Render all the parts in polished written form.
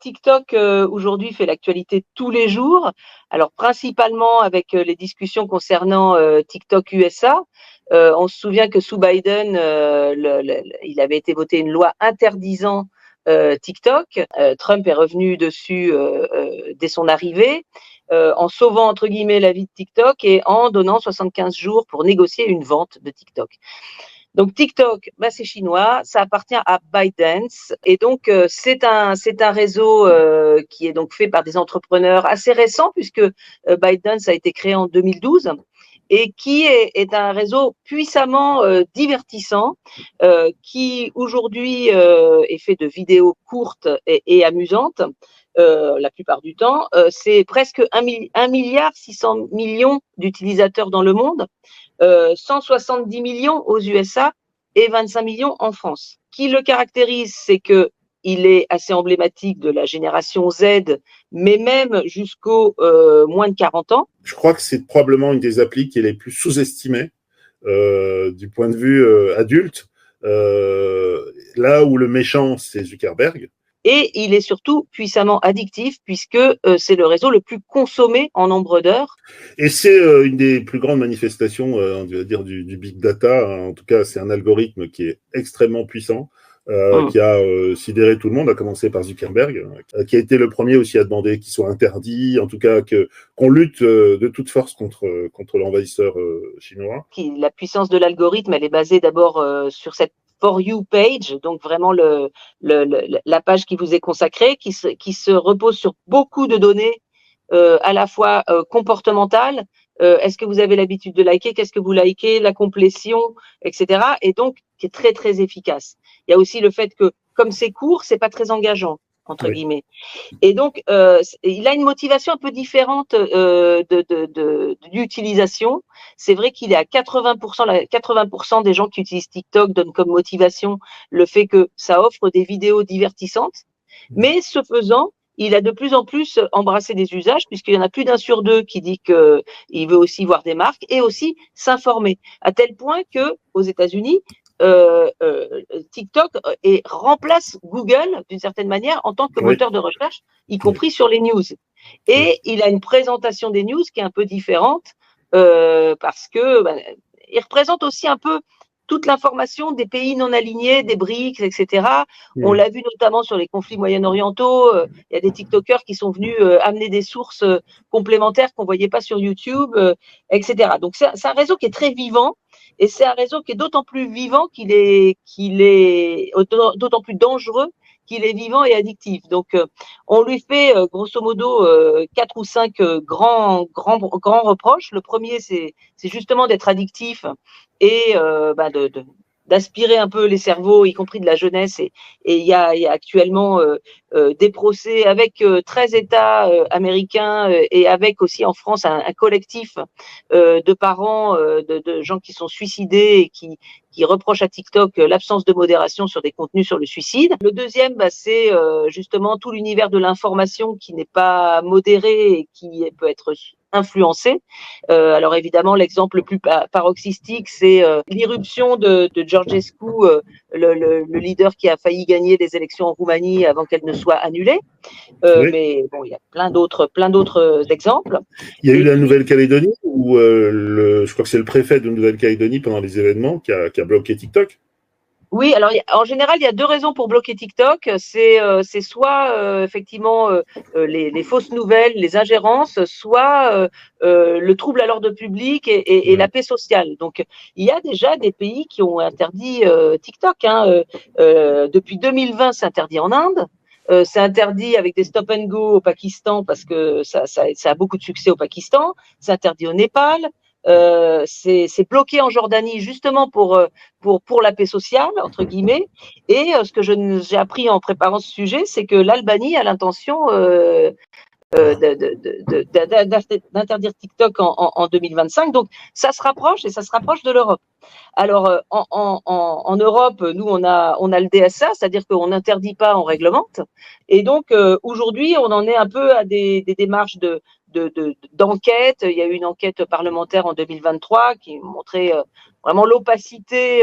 TikTok aujourd'hui fait l'actualité tous les jours. Alors principalement avec les discussions concernant TikTok USA. On se souvient que sous Biden, il avait été voté une loi interdisant TikTok. Trump est revenu dessus dès son arrivée, en sauvant entre guillemets la vie de TikTok et en donnant 75 jours pour négocier une vente de TikTok. Donc TikTok, bah, c'est chinois, ça appartient à ByteDance et donc c'est un réseau qui est donc fait par des entrepreneurs assez récents puisque ByteDance a été créé en 2012 et qui est un réseau puissamment divertissant qui aujourd'hui est fait de vidéos courtes et amusantes. La plupart du temps, c'est presque 1 milliard 600 millions d'utilisateurs dans le monde. 170 millions aux USA et 25 millions en France. Ce qui le caractérise, c'est que il est assez emblématique de la génération Z, mais même jusqu'aux moins de 40 ans. Je crois que c'est probablement une des applis qui est les plus sous-estimées du point de vue adulte. Là où le méchant, c'est Zuckerberg. Et il est surtout puissamment addictif puisque c'est le réseau le plus consommé en nombre d'heures. Et c'est une des plus grandes manifestations, on va dire, du big data. En tout cas, c'est un algorithme qui est extrêmement puissant, qui a sidéré tout le monde, à commencer par Zuckerberg, qui a été le premier aussi à demander qu'il soit interdit, en tout cas qu'on lutte de toute force contre l'envahisseur chinois. La puissance de l'algorithme, elle est basée d'abord sur cette For You page, donc vraiment la page qui vous est consacrée, qui se repose sur beaucoup de données à la fois comportementales. Est-ce que vous avez l'habitude de liker? Qu'est-ce que vous likez? La complétion, etc. Et donc, qui est très, très efficace. Il y a aussi le fait que, comme c'est court, c'est pas très engageant, entre guillemets. Et donc, il a une motivation un peu différente d'utilisation. C'est vrai qu'il est à 80% des gens qui utilisent TikTok donnent comme motivation le fait que ça offre des vidéos divertissantes. Mais ce faisant, il a de plus en plus embrassé des usages, puisqu'il y en a plus d'un sur deux qui dit qu'il veut aussi voir des marques et aussi s'informer. À tel point que, aux États-Unis, TikTok remplace Google d'une certaine manière en tant que moteur de recherche, y compris sur les news. Et il a une présentation des news qui est un peu différente parce que il représente aussi un peu toute l'information des pays non alignés, des BRICS, etc. On l'a vu notamment sur les conflits moyen-orientaux. Il y a des TikTokers qui sont venus amener des sources complémentaires qu'on voyait pas sur YouTube, etc. Donc c'est un réseau qui est très vivant. Et c'est un réseau qui est d'autant plus vivant qu'il est d'autant plus dangereux qu'il est vivant et addictif. Donc, on lui fait grosso modo 4 ou 5 grands reproches. Le premier, c'est justement d'être addictif et d'aspirer un peu les cerveaux, y compris de la jeunesse. Et il y a actuellement des procès avec 13 États américains et avec aussi en France un collectif de parents, de gens qui sont suicidés et qui reprochent à TikTok l'absence de modération sur des contenus sur le suicide. Le deuxième, c'est justement tout l'univers de l'information qui n'est pas modéré et qui peut être influencé. Alors évidemment, l'exemple le plus paroxystique, c'est l'irruption de Georgescu, le leader qui a failli gagner les élections en Roumanie avant qu'elles ne soient annulées. Mais bon, il y a plein d'autres exemples. Il y a eu la Nouvelle-Calédonie où je crois que c'est le préfet de Nouvelle-Calédonie pendant les événements qui a bloqué TikTok. Oui, alors en général, il y a deux raisons pour bloquer TikTok. C'est soit effectivement les fausses nouvelles, les ingérences, soit le trouble à l'ordre public et la paix sociale. Donc, il y a déjà des pays qui ont interdit TikTok. Depuis 2020, c'est interdit en Inde. C'est interdit avec des stop and go au Pakistan parce que ça a beaucoup de succès au Pakistan. C'est interdit au Népal. C'est bloqué en Jordanie justement pour la paix sociale entre guillemets. Et ce que j'ai appris en préparant ce sujet, c'est que l'Albanie a l'intention d'interdire TikTok en 2025. Donc ça se rapproche et ça se rapproche de l'Europe. Alors en Europe, nous on a le DSA, c'est-à-dire qu'on n'interdit pas, on réglemente. Et donc aujourd'hui, on en est un peu à des démarches d'enquête. Il y a eu une enquête parlementaire en 2023 qui montrait vraiment l'opacité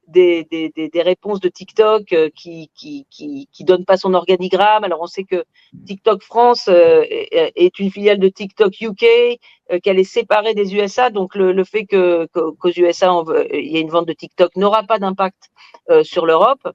des réponses de TikTok qui donnent pas son organigramme. Alors on sait que TikTok France est une filiale de TikTok UK, qu'elle est séparée des USA, donc le fait qu'aux USA il y ait une vente de TikTok n'aura pas d'impact sur l'Europe.